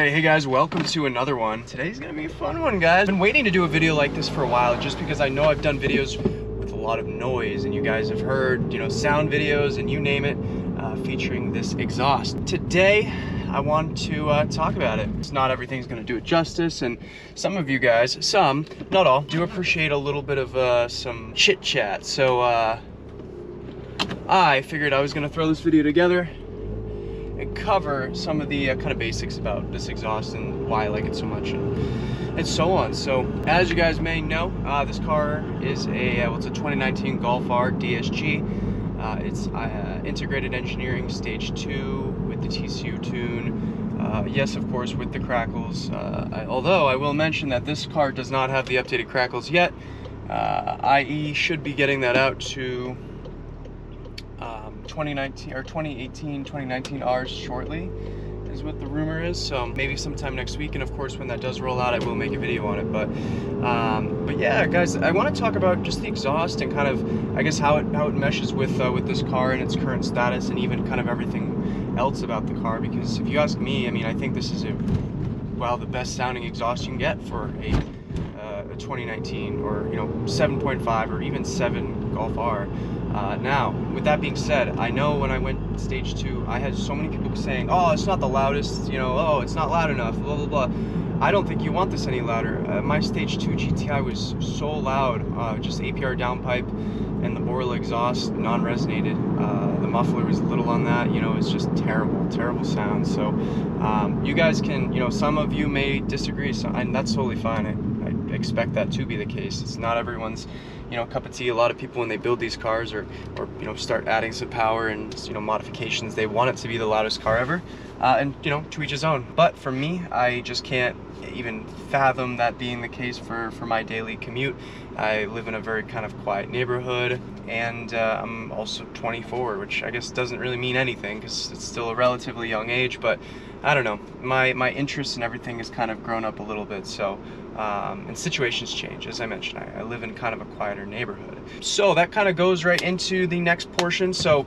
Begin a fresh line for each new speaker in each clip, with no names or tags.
Alright, hey guys, welcome to another one. Today's gonna be a fun one, guys. I've been waiting to do a video like this for a while just because I know I've done videos with a lot of noise and you guys have heard, sound videos and you name it, featuring this exhaust. Today, I want to talk about it. It's not everything's gonna do it justice, and some of you guys, some, not all, do appreciate a little bit of some chit chat. So I figured I was gonna throw this video together and cover some of the kind of basics about this exhaust and why I like it so much and so on. So as you guys may know, this car is it's a 2019 Golf R DSG. It's integrated engineering stage 2 with the TCU tune. Yes, of course, with the crackles. Although I will mention that this car does not have the updated crackles yet. IE should be getting that out to 2019 or 2018, 2019 Rs shortly is what the rumor is. So maybe sometime next week, and of course when that does roll out, I will make a video on it. But yeah, guys, I want to talk about just the exhaust and kind of, I guess, how it meshes with this car and its current status, and even kind of everything else about the car. Because if you ask me, I mean, I think this is the best sounding exhaust you can get for a 2019 or 7.5 or even 7 Golf R. Now, with that being said, I know when I went stage 2, I had so many people saying, oh, it's not the loudest, oh, it's not loud enough, blah, blah, blah. I don't think you want this any louder. My stage 2 GTI was so loud, just APR downpipe and the Borla exhaust, non-resonated. The muffler was little on that, it's just terrible sound. So you guys can, some of you may disagree, and that's totally fine. I expect that to be the case. It's not everyone's cup of tea. A lot of people, when they build these cars or start adding some power and modifications, they want it to be the loudest car ever, and to each his own. But for me, I just can't even fathom that being the case for my daily commute. I live in a very kind of quiet neighborhood, and I'm also 24, which I guess doesn't really mean anything because it's still a relatively young age, but I don't know, my interest in everything has kind of grown up a little bit. So and situations change. As I mentioned, I live in kind of a quieter neighborhood. So that kind of goes right into the next portion. So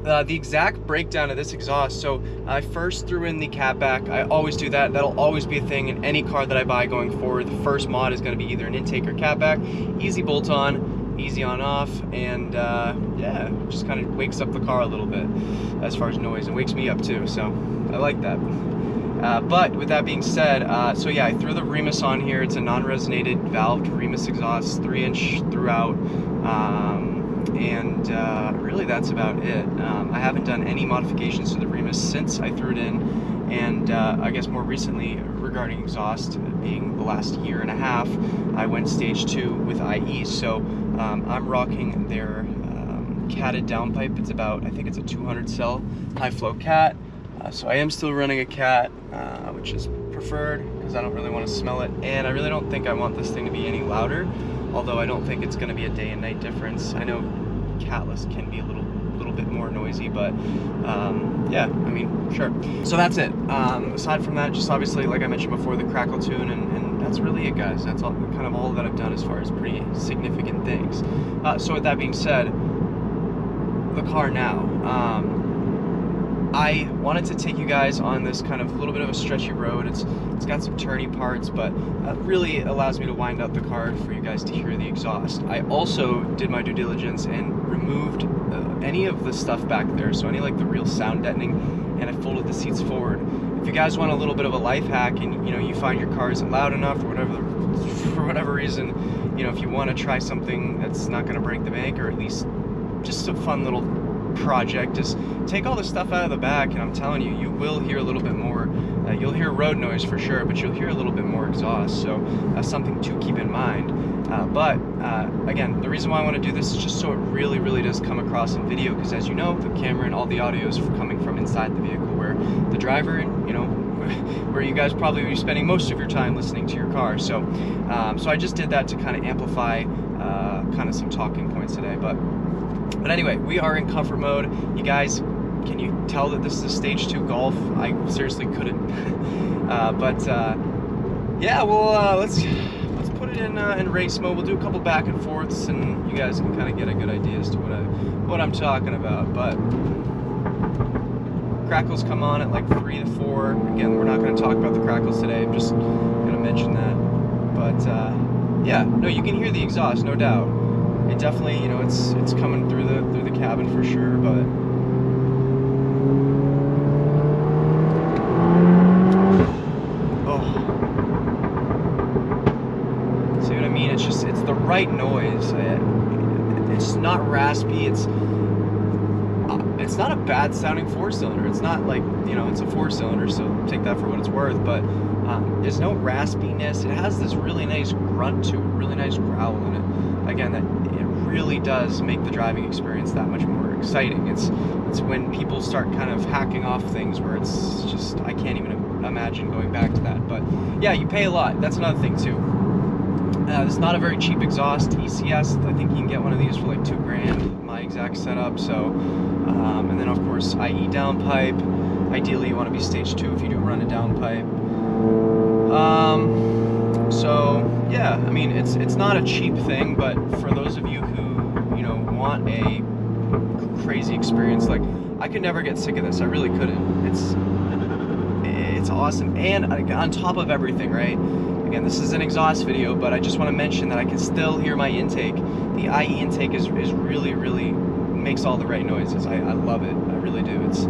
the exact breakdown of this exhaust. So I first threw in the catback. I always do that. That'll always be a thing in any car that I buy going forward. The first mod is going to be either an intake or catback. Easy bolt on, easy on off, and yeah, just kind of wakes up the car a little bit as far as noise, and wakes me up too, so I like that. But with that being said, so yeah, I threw the Remus on here. It's a non-resonated valved Remus exhaust, 3-inch throughout, and really that's about it. I haven't done any modifications to the Remus since I threw it in, and I guess more recently regarding exhaust, being the last year and a half, I went stage 2 with IE. So I'm rocking their catted downpipe. It's about, I think it's a 200 cell high flow cat. So I am still running a cat, which is preferred because I don't really want to smell it, and I really don't think I want this thing to be any louder, although I don't think it's going to be a day and night difference. I know catless can be a little bit more noisy, but yeah, I mean, sure. So that's it. Aside from that, just obviously, like I mentioned before, the crackle tune, and that's really it, guys. That's all, kind of all that I've done as far as pretty significant things. So with that being said, the car now. I wanted to take you guys on this kind of little bit of a stretchy road. It's got some turny parts, but really allows me to wind up the car for you guys to hear the exhaust. I also did my due diligence and removed any of the stuff back there, so any like the real sound deadening, and I folded the seats forward. If you guys want a little bit of a life hack, and you find your car isn't loud enough or for whatever reason, if you want to try something that's not going to break the bank, or at least just a fun little project, just take all the stuff out of the back, and I'm telling you, you will hear a little bit more. You'll hear road noise for sure, but you'll hear a little bit more exhaust, so something to keep in mind. But again, the reason why I want to do this is just so it really does come across in video, because as you know, the camera and all the audio is coming from inside the vehicle, where the driver and where you guys probably be spending most of your time listening to your car. So so I just did that to kind of amplify kind of some talking points today. But anyway, we are in comfort mode. You guys, can you tell that this is a stage 2 Golf? I seriously couldn't. Yeah, well, let's put it in race mode. We'll do a couple back and forths, and you guys can kind of get a good idea as to what I'm talking about. But Crackles come on at like 3 to 4. Again, we're not going to talk about the crackles today. I'm just going to mention that. But yeah, no, you can hear the exhaust, no doubt. It definitely, you know, it's coming through the cabin for sure. But oh, see what I mean? It's the right noise. It's not raspy. It's not a bad sounding 4-cylinder. It's not like, you know, it's a 4-cylinder, so take that for what it's worth. But there's no raspiness. It has this really nice grunt to it, really nice growl in it. Again, that it really does make the driving experience that much more exciting. It's when people start kind of hacking off things where it's just, I can't even imagine going back to that. But yeah, you pay a lot. That's another thing too. It's not a very cheap exhaust. ECS, I think you can get one of these for like $2,000, my exact setup. So, and then of course, IE downpipe. Ideally, you want to be stage 2 if you do run a downpipe. So yeah, I mean, it's not a cheap thing, but for those of you who, you know, want a crazy experience, like, I could never get sick of this. I really couldn't. It's awesome. And on top of everything, right? Again, this is an exhaust video, but I just want to mention that I can still hear my intake. The IE intake is really, really makes all the right noises. I love it. I really do. It's,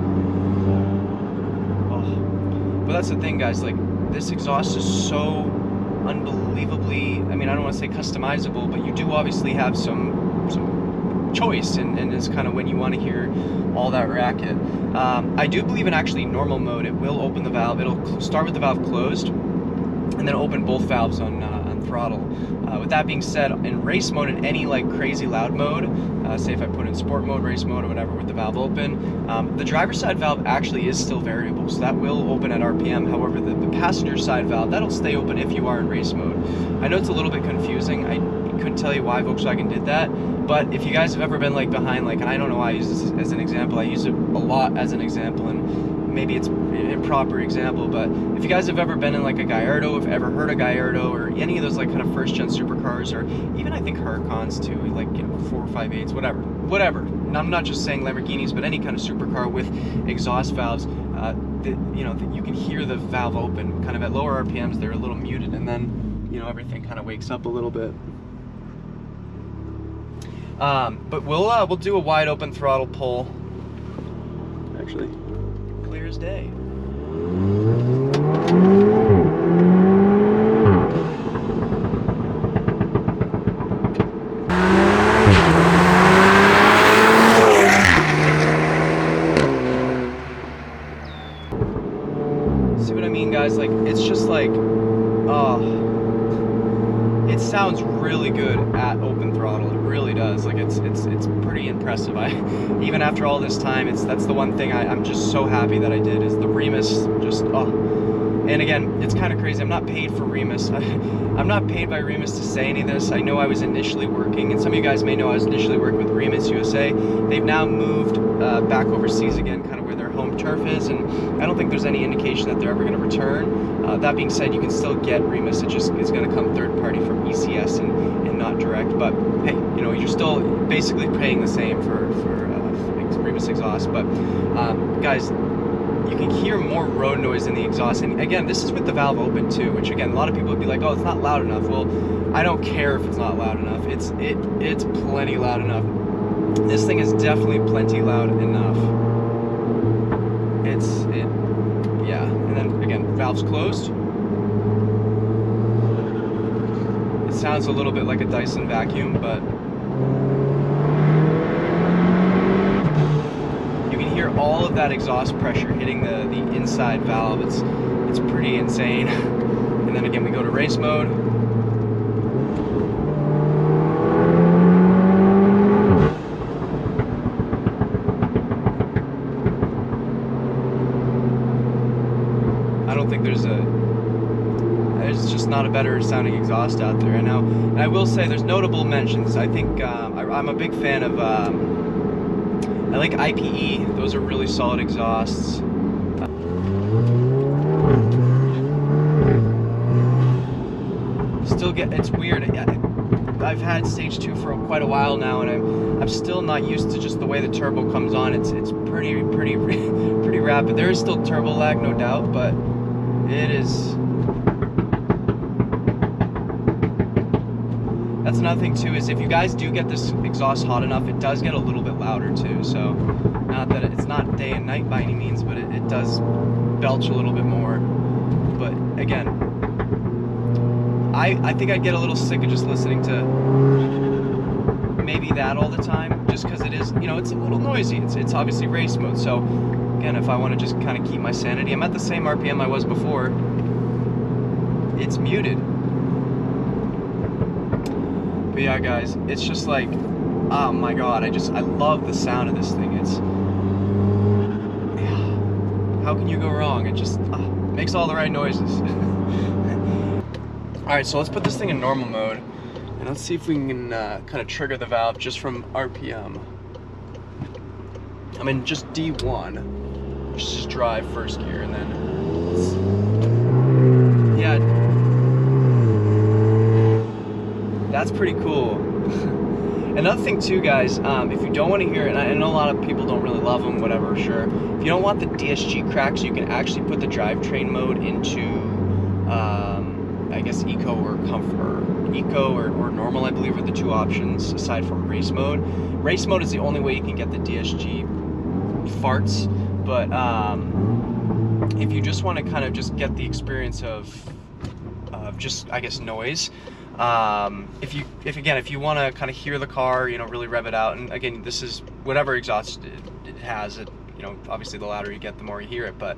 oh. But that's the thing, guys. Like, this exhaust is so unbelievably, I mean, I don't want to say customizable, but you do obviously have some choice, and it's kind of when you want to hear all that racket. I do believe in actually normal mode. It will open the valve. It'll start with the valve closed, and then open both valves on throttle. With that being said, in race mode, in any like crazy loud mode, say if I put in sport mode, race mode, or whatever with the valve open, the driver's side valve actually is still variable, so that will open at RPM. However, the passenger side valve, that'll stay open if you are in race mode. I know it's a little bit confusing. I couldn't tell you why Volkswagen did that, but if you guys have ever been like behind, like, and I don't know why I use this as an example, I use it a lot as an example, and maybe it's an improper example, but if you guys have ever been in like a Gallardo, if ever heard a Gallardo, or any of those like kind of first-gen supercars, or even I think Huracans too, like, you know, 458s, whatever. I'm not just saying Lamborghinis, but any kind of supercar with exhaust valves, you know, you can hear the valve open. Kind of at lower RPMs, they're a little muted, and then, you know, everything kind of wakes up a little bit. But we'll do a wide open throttle pull. Actually, clear as day. See what I mean, guys? Like, it's just like, it sounds really good at open throttle. It really does. Like, it's pretty impressive. Even after all this time, that's the one thing I'm just so happy that I did, is the Remus. Just and again, it's kind of crazy. I'm not paid for Remus. I'm not paid by Remus to say any of this. I know I was initially working, and some of you guys may know I was initially working with Remus USA. They've now moved back overseas again, kind of where their home turf is, and I don't think there's any indication that they're ever going to return. That being said, you can still get Remus. It just is going to come third party from ECS and not direct. But hey, you know, you're still basically paying the same for Remus exhaust. But guys, you can hear more road noise in the exhaust, and again, this is with the valve open too, which again, a lot of people would be like, oh, it's not loud enough. Well, I don't care if it's not loud enough. It's plenty loud enough. This thing is definitely plenty loud enough. Yeah. And then again, valves closed. It sounds a little bit like a Dyson vacuum, but you can hear all of that exhaust pressure hitting the inside valve. It's pretty insane. And then again, we go to race mode. I don't think there's just not a better sounding exhaust out there. I know, and I will say there's notable mentions. I think I'm a big fan of I like IPE. Those are really solid exhausts. Still it's weird. I've had stage 2 for quite a while now, and I'm still not used to just the way the turbo comes on. It's pretty rapid. There is still turbo lag, no doubt, but it is. That's another thing too, is if you guys do get this exhaust hot enough, it does get a little bit louder too. So not that it's not day and night by any means, but it does belch a little bit more. But again, I think I'd get a little sick of just listening to maybe that all the time, just because it is, you know, it's a little noisy. It's obviously race mode. So again, if I want to just kind of keep my sanity, I'm at the same RPM I was before. It's muted. But yeah, guys, it's just like, oh my god, I love the sound of this thing. It's, yeah, how can you go wrong? It just makes all the right noises. Alright, so let's put this thing in normal mode, and let's see if we can kind of trigger the valve just from RPM. I mean, just D1, which is just drive first gear, and then, yeah, that's pretty cool. Another thing too, guys, if you don't want to hear it, and I know a lot of people don't really love them, whatever, sure. If you don't want the DSG cracks, you can actually put the drivetrain mode into, I guess, Eco or Comfort, Eco or Normal, I believe, are the two options aside from Race mode. Race mode is the only way you can get the DSG farts, but if you just want to kind of just get the experience of just, I guess, noise. If you want to kind of hear the car, you know, really rev it out, and again, this is whatever exhaust it has. It, you know, obviously the louder you get, the more you hear it. But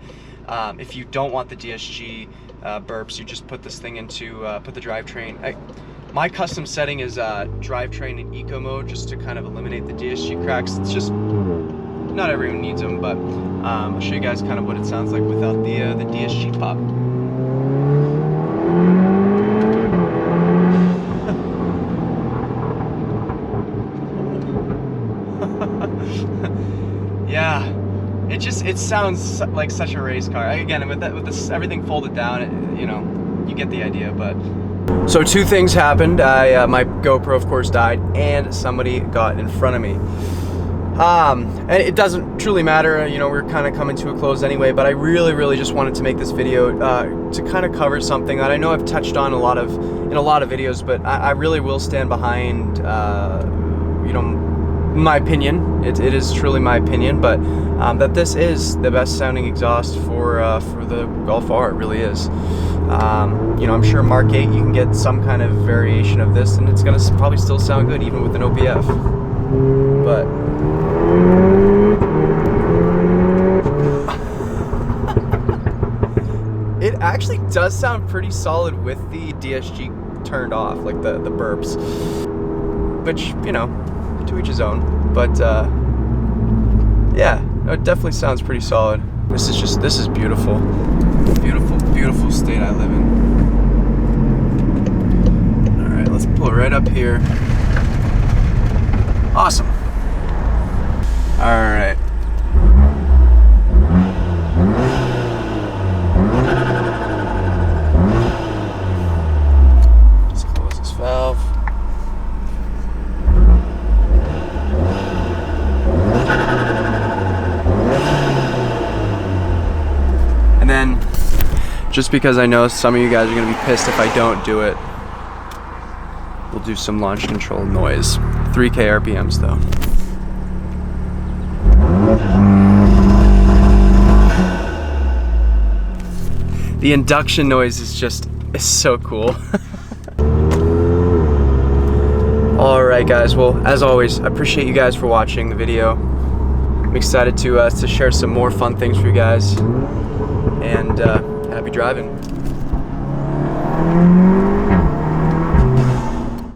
if you don't want the DSG burps, you just put this thing into put the drivetrain. My custom setting is drivetrain in Eco mode, just to kind of eliminate the DSG cracks. It's just not everyone needs them, but I'll show you guys kind of what it sounds like without the DSG pop. Yeah, it sounds like such a race car. Again, with this everything folded down, you know, you get the idea. But so two things happened. My GoPro, of course, died, and somebody got in front of me. And it doesn't truly matter, you know, we're kind of coming to a close anyway, but I really just wanted to make this video to kind of cover something that I know I've touched on in a lot of videos, but I really will stand behind, you know, my opinion. It is truly my opinion, but that this is the best sounding exhaust for the Golf R. It really is. You know, I'm sure Mark 8, you can get some kind of variation of this, and it's gonna probably still sound good even with an OPF. But it actually does sound pretty solid with the DSG turned off, like the burps, which, you know, to each his own. But yeah, it definitely sounds pretty solid. This is beautiful state I live in. All right, let's pull it right up here. Awesome. All right. Just close this valve. And then, just because I know some of you guys are going to be pissed if I don't do it, we'll do some launch control noise. 3K RPMs though. The induction noise is so cool. Alright guys, well, as always, I appreciate you guys for watching the video. I'm excited to share some more fun things for you guys. And happy driving.